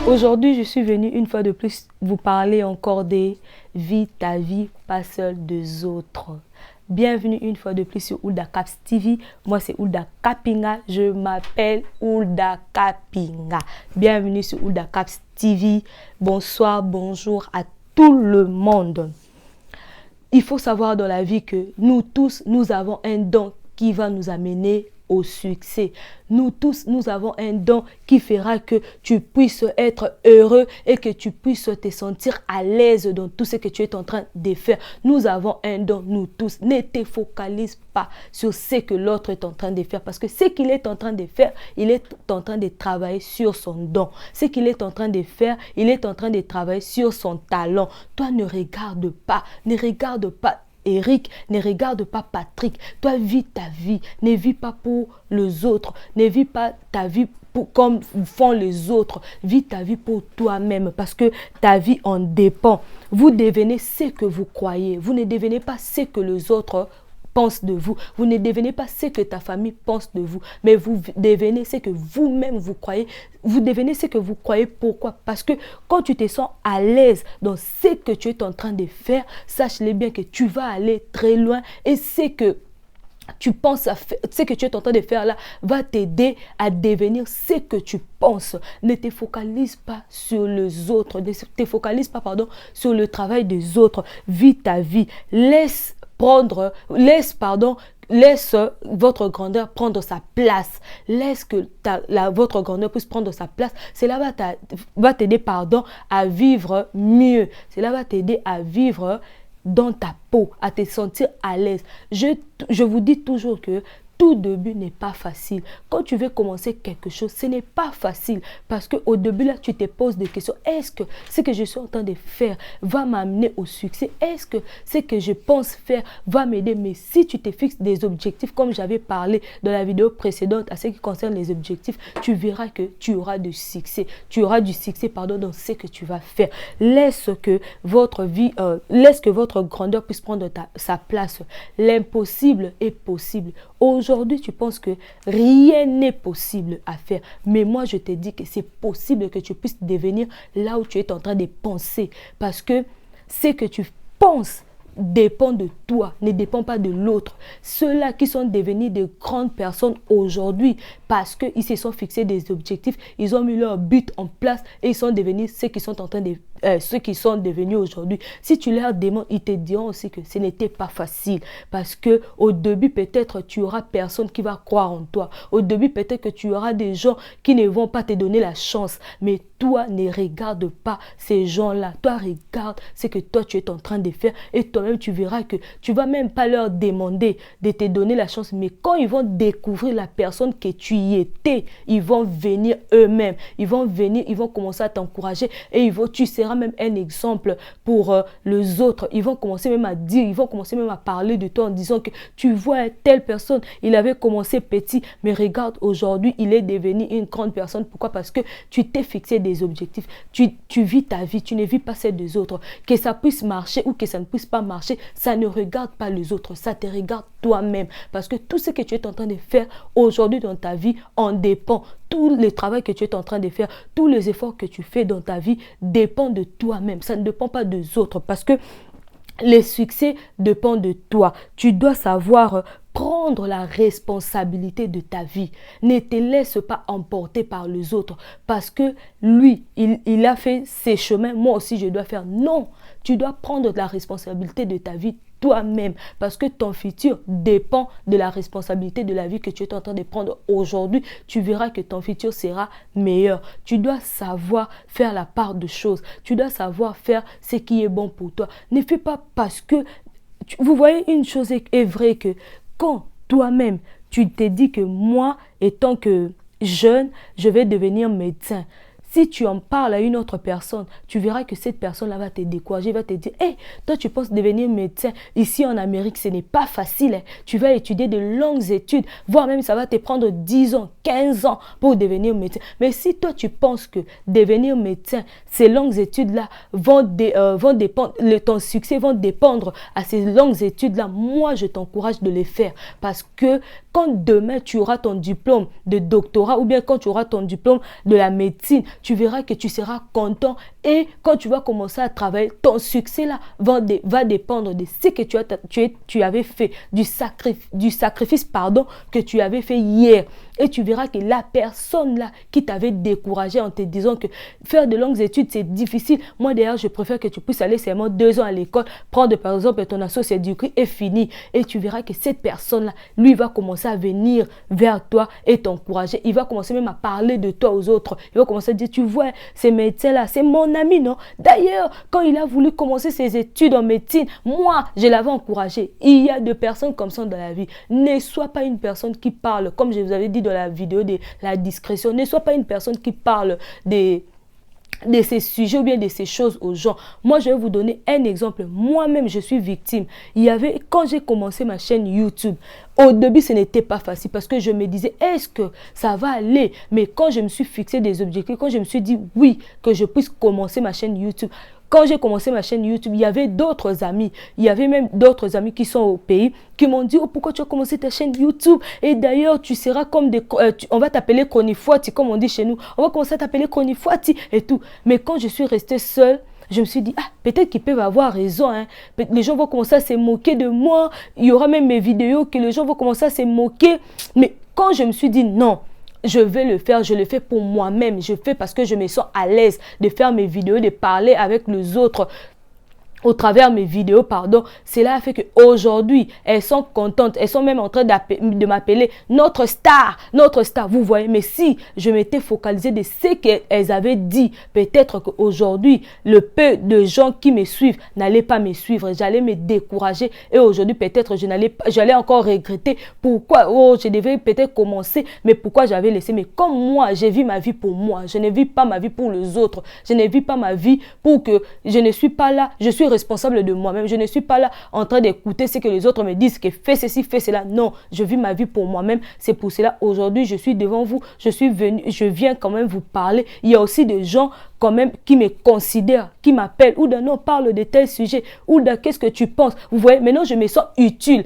Aujourd'hui, je suis venue une fois de plus vous parler encore des Vis ta vie, pas seule des autres. Bienvenue une fois de plus sur Hulda Caps TV. Moi, c'est Hulda Kapinga. Je m'appelle Hulda Kapinga. Bienvenue sur Hulda Caps TV. Bonsoir, bonjour à tout le monde. Il faut savoir dans la vie que nous tous, nous avons un don qui va nous amener au succès. Nous tous, nous avons un don qui fera que tu puisses être heureux et que tu puisses te sentir à l'aise dans tout ce que tu es en train de faire. Nous avons un don, nous tous. Ne te focalise pas sur ce que l'autre est en train de faire parce que ce qu'il est en train de faire, il est en train de travailler sur son don. Ce qu'il est en train de faire, il est en train de travailler sur son talent. Toi, ne regarde pas Eric, ne regarde pas Patrick. Toi, vis ta vie. Ne vis pas pour les autres. Ne vis pas ta vie comme font les autres. Vis ta vie pour toi-même parce que ta vie en dépend. Vous devenez ce que vous croyez. Vous ne devenez pas ce que les autres pensent de vous. Vous ne devenez pas ce que ta famille pense de vous, mais vous devenez ce que vous-même vous croyez. Vous devenez ce que vous croyez. Pourquoi? Parce que quand tu te sens à l'aise dans ce que tu es en train de faire, sache-le bien que tu vas aller très loin et ce que tu penses à faire, ce que tu es en train de faire là va t'aider à devenir ce que tu penses. Ne te focalise pas sur les autres, ne te focalise pas, sur le travail des autres. Vis ta vie. Laisse votre grandeur prendre sa place. Laisse que votre grandeur puisse prendre sa place. Cela va t'aider à vivre mieux. Cela va t'aider à vivre dans ta peau, à te sentir à l'aise. Je vous dis toujours que tout début n'est pas facile. Quand tu veux commencer quelque chose, ce n'est pas facile parce qu'au début, là, tu te poses des questions. Est-ce que ce que je suis en train de faire va m'amener au succès? Est-ce que ce que je pense faire va m'aider? Mais si tu te fixes des objectifs, comme j'avais parlé dans la vidéo précédente à ce qui concerne les objectifs, tu verras que tu auras du succès. Tu auras du succès, dans ce que tu vas faire. Laisse que votre grandeur puisse prendre sa place. L'impossible est possible. Aujourd'hui, tu penses que rien n'est possible à faire. Mais moi, je te dis que c'est possible que tu puisses devenir là où tu es en train de penser. Parce que ce que tu penses dépend de toi, ne dépend pas de l'autre. Ceux-là qui sont devenus de grandes personnes aujourd'hui parce qu'ils se sont fixés des objectifs, ils ont mis leur but en place et ils sont devenus ceux qui sont devenus aujourd'hui. Si tu leur demandes, ils te diront aussi que ce n'était pas facile parce que au début peut-être tu auras personne qui va croire en toi. Au début peut-être que tu auras des gens qui ne vont pas te donner la chance, mais toi ne regarde pas ces gens-là. Toi regarde ce que toi tu es en train de faire et toi-même tu verras que tu vas même pas leur demander de te donner la chance, mais quand ils vont découvrir la personne que tu y étais, ils vont venir eux-mêmes. Ils vont commencer à t'encourager et tu seras même un exemple pour les autres. Ils vont commencer même à parler de toi en disant que tu vois telle personne, il avait commencé petit, mais regarde aujourd'hui, il est devenu une grande personne. Pourquoi? Parce que tu t'es fixé des objectifs. Tu vis ta vie, tu ne vis pas celle des autres. Que ça puisse marcher ou que ça ne puisse pas marcher, ça ne regarde pas les autres, ça te regarde toi-même. Parce que tout ce que tu es en train de faire aujourd'hui dans ta vie en dépend. Tout le travail que tu es en train de faire, tous les efforts que tu fais dans ta vie dépendent de toi-même. Ça ne dépend pas des autres parce que le succès dépend de toi. Tu dois savoir prendre la responsabilité de ta vie. Ne te laisse pas emporter par les autres parce que lui, il a fait ses chemins, moi aussi je dois faire. Non, tu dois prendre la responsabilité de ta vie toi-même parce que ton futur dépend de la responsabilité de la vie que tu es en train de prendre aujourd'hui. Tu verras que ton futur sera meilleur. Tu dois savoir faire la part de choses. Tu dois savoir faire ce qui est bon pour toi. Ne fais pas parce que... Vous voyez, une chose est vraie que quand toi-même, tu te dis que moi, étant que jeune, je vais devenir médecin. Si tu en parles à une autre personne, tu verras que cette personne-là va te décourager, va te dire « Hey, toi tu penses devenir médecin, ici en Amérique ce n'est pas facile, hein. Tu vas étudier de longues études, voire même ça va te prendre 10 ans, 15 ans pour devenir médecin. » Mais si toi tu penses que devenir médecin, ces longues études-là vont dépendre, ton succès va dépendre à ces longues études-là, moi je t'encourage de les faire parce que quand demain tu auras ton diplôme de doctorat ou bien quand tu auras ton diplôme de la médecine, tu verras que tu seras content. Et quand tu vas commencer à travailler, ton succès là va dépendre de ce que tu avais fait, du sacrifice pardon, que tu avais fait hier. Et tu verras que la personne là qui t'avait découragé en te disant que faire de longues études c'est difficile. Moi d'ailleurs je préfère que tu puisses aller seulement 2 ans à l'école, prendre par exemple ton associé du prix et fini. Et tu verras que cette personne là, lui va commencer à venir vers toi et t'encourager. Il va commencer même à parler de toi aux autres. Il va commencer à dire, tu vois, ce médecin là, c'est mon ami, non? D'ailleurs, quand il a voulu commencer ses études en médecine, moi je l'avais encouragé. Il y a des personnes comme ça dans la vie. Ne sois pas une personne qui parle, comme je vous avais dit dans la vidéo de la discrétion, ne sois pas une personne qui parle de ces sujets ou bien de ces choses aux gens. Moi, je vais vous donner un exemple. Moi-même, je suis victime. Quand j'ai commencé ma chaîne YouTube, au début, ce n'était pas facile parce que je me disais, est-ce que ça va aller? Mais quand je me suis fixé des objectifs, quand je me suis dit oui, que je puisse commencer ma chaîne YouTube, quand j'ai commencé ma chaîne YouTube, il y avait d'autres amis. Il y avait même d'autres amis qui sont au pays qui m'ont dit, oh, pourquoi tu as commencé ta chaîne YouTube? Et d'ailleurs, tu seras comme on va t'appeler Konifouati, comme on dit chez nous. On va commencer à t'appeler Konifouati et tout. Mais quand je suis restée seule, je me suis dit, ah, peut-être qu'ils peuvent avoir raison. Hein. Les gens vont commencer à se moquer de moi. Il y aura même mes vidéos que les gens vont commencer à se moquer. Mais quand je me suis dit, non, je vais le faire, je le fais pour moi-même. Je fais parce que je me sens à l'aise de faire mes vidéos, de parler avec les autres au travers mes vidéos, pardon. Cela a fait qu'aujourd'hui, elles sont contentes. Elles sont même en train de m'appeler notre star, vous voyez. Mais si je m'étais focalisée de ce qu'elles avaient dit, peut-être qu'aujourd'hui, le peu de gens qui me suivent n'allaient pas me suivre. J'allais me décourager. Et aujourd'hui, peut-être, j'allais encore regretter pourquoi, oh, je devais peut-être commencer, mais pourquoi j'avais laissé. Mais comme moi, j'ai vu ma vie pour moi. Je ne vis pas ma vie pour les autres. Je ne vis pas ma vie pour que je ne suis pas là. Je suis responsable de moi-même. Je ne suis pas là en train d'écouter ce que les autres me disent, que fais ceci, fais cela. Non, je vis ma vie pour moi-même. C'est pour cela, aujourd'hui, je suis devant vous. Je viens quand même vous parler. Il y a aussi des gens quand même qui me considèrent, qui m'appellent, ou d'un non, parle de tel sujet, ou de qu'est-ce que tu penses. Vous voyez, maintenant je me sens utile,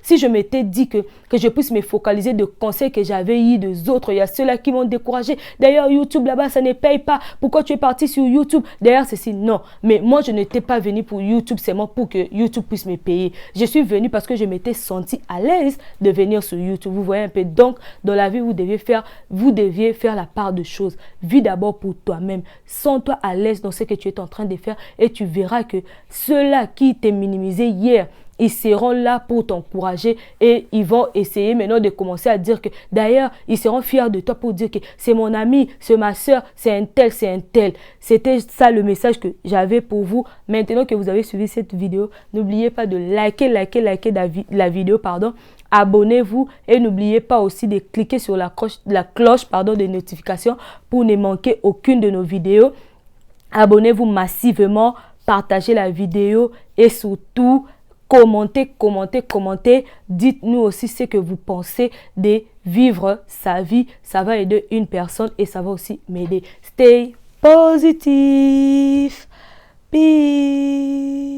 si je m'étais dit que je puisse me focaliser de conseils que j'avais eu des autres, il y a ceux-là qui m'ont découragé. D'ailleurs, YouTube là-bas, ça ne paye pas. Pourquoi tu es parti sur YouTube? D'ailleurs, ceci, non. Mais moi, je n'étais pas venu pour YouTube seulement pour que YouTube puisse me payer. Je suis venu parce que je m'étais senti à l'aise de venir sur YouTube. Vous voyez un peu. Donc, dans la vie, vous deviez faire la part de choses. Vis d'abord pour toi-même. Sens-toi à l'aise dans ce que tu es en train de faire et tu verras que ceux-là qui t'ont minimisé hier, ils seront là pour t'encourager et ils vont essayer maintenant de commencer à dire que, d'ailleurs, ils seront fiers de toi pour dire que c'est mon ami, c'est ma soeur, c'est un tel, c'est un tel. C'était ça le message que j'avais pour vous. Maintenant que vous avez suivi cette vidéo, n'oubliez pas de liker la vidéo, pardon. Abonnez-vous et n'oubliez pas aussi de cliquer sur la cloche des notifications pour ne manquer aucune de nos vidéos. Abonnez-vous massivement, partagez la vidéo et surtout, commentez. Dites-nous aussi ce que vous pensez de vivre sa vie. Ça va aider une personne et ça va aussi m'aider. Stay positive. Peace.